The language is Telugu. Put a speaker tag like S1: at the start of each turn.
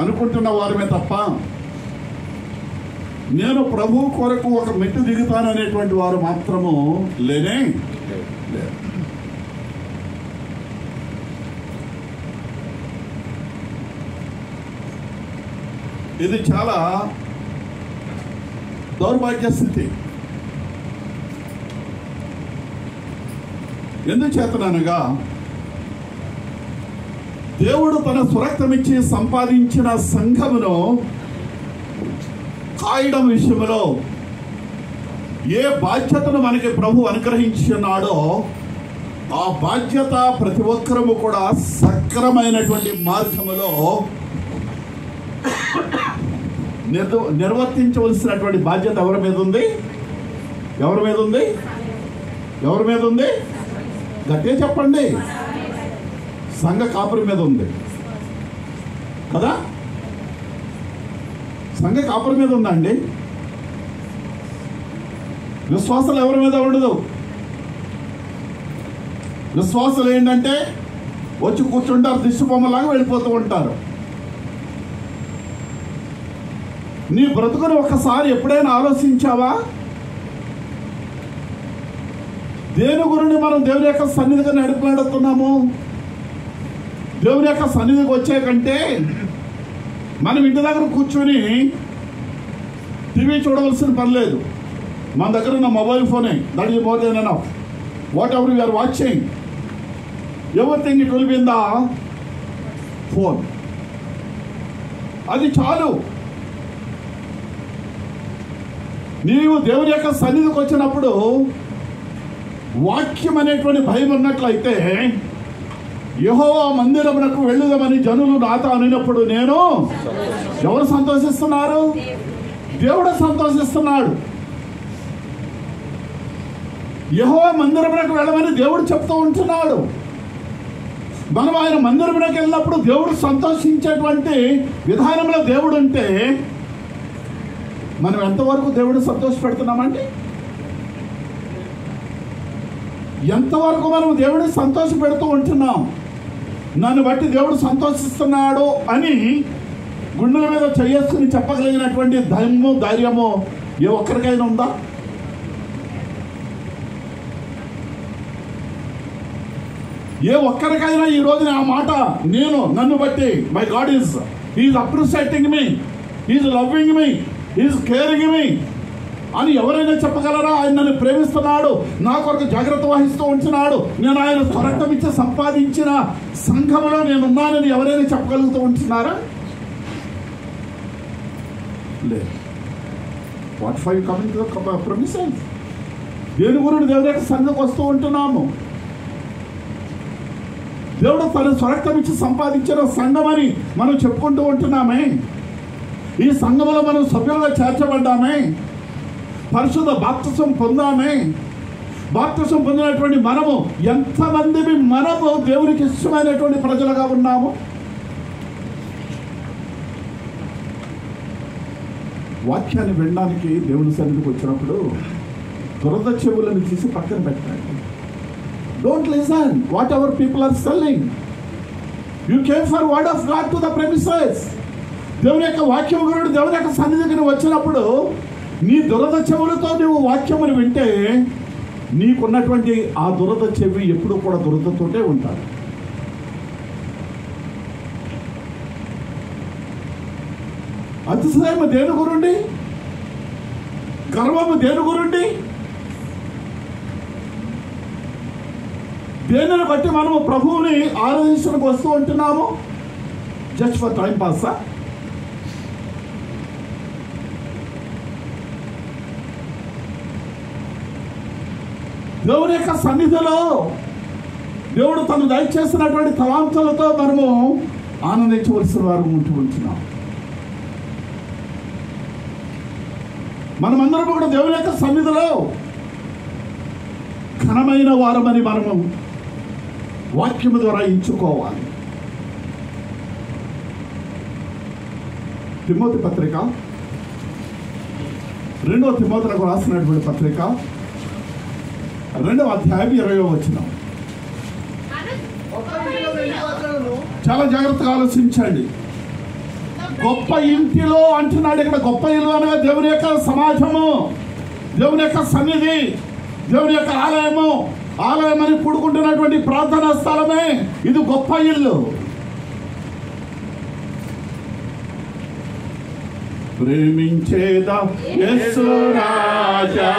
S1: అనుకుంటున్న వారమే తప్ప నేను ప్రభు కొరకు ఒక మెట్టు దిగుతాననేటువంటి వారు మాత్రము లేనే లేదు. ఇది చాలా దౌర్భాగ్య స్థితి. ఎందుచేతనగా దేవుడు తన స్వరక్తమిచ్చి సంపాదించిన సంఘమును కాయడం విషయంలో ఏ బాధ్యతను మనకి ప్రభు అనుగ్రహించున్నాడో ఆ బాధ్యత ప్రతి ఒక్కరము కూడా సక్రమైనటువంటి మార్గములో నిర్వర్తించవలసినటువంటి బాధ్యత ఎవరి మీద ఉంది? ఎవరి మీద ఉంది? ఎవరి మీద ఉంది? గట్టిగా చెప్పండి. సంఘ కాపురి మీద ఉంది కదా? సంఘ కాపురి మీద ఉందండి. విశ్వాసాలు ఎవరి మీద ఉండదు. విశ్వాసాలు ఏంటంటే వచ్చి కూర్చుంటారు, దిష్టి బొమ్మలాగా వెళ్ళిపోతూ ఉంటారు. నీ బ్రతుకుని ఒకసారి ఎప్పుడైనా ఆలోచించావా? దేని గురించి మనం దేవుని యొక్క సన్నిధిగా నడుపుతున్నాము? దేవుని యొక్క సన్నిధికి వచ్చే కంటే మనం ఇంటి దగ్గర కూర్చొని టీవీ చూడవలసిన పని లేదు. మన దగ్గర ఉన్న మొబైల్ ఫోనే, that is more than enough. Whatever you are watching, everything it will be in the phone. అది చాలు. నీవు దేవుని యొక్క సన్నిధికి వచ్చినప్పుడు వాక్యం అనేటువంటి భయం ఉన్నట్లయితే, యెహోవా మందిరమునకు వెళ్ళుదామని జనులు నాతో అనినప్పుడు నేను ఎవరు సంతోషిస్తున్నారు? దేవుడు సంతోషిస్తున్నాడు. యెహోవా మందిరమునకు వెళ్ళమని దేవుడు చెప్తూ ఉంటున్నాడు. మనం ఆయన మందిరమునకు వెళ్ళినప్పుడు దేవుడు సంతోషించేటువంటి విధానంలో దేవుడు ఉంటే మనం ఎంతవరకు దేవుడు సంతోషపెడుతున్నామండి? ఎంతవరకు మనం దేవుడిని సంతోష పెడుతూ ఉంటున్నాం? నన్ను బట్టి దేవుడు సంతోషిస్తున్నాడు అని గుండెల మీద చేసుకుని చెప్పగలిగినటువంటి ధైర్యము ధైర్యము ఏ ఒక్కరికైనా ఉందా? ఏ ఒక్కరికైనా ఈ రోజున ఆ మాట, నేను నన్ను బట్టి my God is appreciating me, is loving me, is caring me అని ఎవరైనా చెప్పగలరా? ఆయన నన్ను ప్రేమిస్తున్నాడు, నా కొరకు జాగ్రత్త వహిస్తూ ఉంటున్నాడు, నేను ఆయన స్వరక్తం ఇచ్చి సంపాదించిన సంఘములో నేనున్నానని ఎవరైనా చెప్పగలుగుతూ ఉంటున్నారా? లేదు. What for you coming to the premises? దేని గురించి దేవుని యొక్క సంఘకు వస్తూ ఉంటున్నాము? దేవుడు తన స్వరక్తం ఇచ్చి సంపాదించిన సంఘమని మనం చెప్పుకుంటూ ఉంటున్నామే. ఈ సంఘంలో మనం సభ్యులుగా చేర్చబడ్డామే, పరిశుద్ధ బాప్తిసం పొందామే. బాప్తిసం పొందినటువంటి మనము ఎంతమంది మనము దేవునికి ఇష్టమైనటువంటి ప్రజలుగా ఉన్నాము? వాక్యాన్ని వినడానికి దేవుని సన్నిధికి వచ్చినప్పుడు దురద చెవులను తీసి పక్కన పెట్టండి. Don't listen whatever people are selling. You came for word of God to the premises. దేవుని యొక్క వాక్యం గురుడు దేవుని యొక్క సన్నిధికి వచ్చినప్పుడు నీ దురద చెవులతో నువ్వు వాక్యమును వింటే నీకున్నటువంటి ఆ దురద చెవి ఎప్పుడు కూడా దురదతోటే ఉంటాడు. అతిశయము దేని గురుండి? గర్వము దేని గురుండి? దేనిని బట్టి మనము ప్రభువుని ఆరాధించడానికి వస్తూ ఉంటున్నాము? జస్ట్ ఫర్ టైం పాసా? దేవుని యొక్క సన్నిధిలో దేవుడు తను దయచేసినటువంటి తలాంతులతో మనము ఆనందించవలసిన వారు ఉంటున్నాం. మనమందరం కూడా దేవుని యొక్క సన్నిధిలో ఘనమైన వారమని మనము వాక్యము ద్వారా ఎంచుకోవాలి. తిమోతి పత్రిక 2వ తిమోతిలకు రాసినటువంటి పత్రిక 2వ అధ్యాయం 20వ వచనం. చాలా జాగ్రత్తగా ఆలోచించండి. గొప్ప ఇంటిలో అంటున్నాడు ఇక్కడ. గొప్ప ఇల్లు అనగా దేవుని యొక్క సమాజము, దేవుని యొక్క సన్నిధి, దేవుని యొక్క ఆలయము. ఆలయం అని కూడుకుంటున్నటువంటి ప్రార్థనా స్థలమే ఇది గొప్ప ఇల్లు. ప్రేమించేదా యేసు రాజా,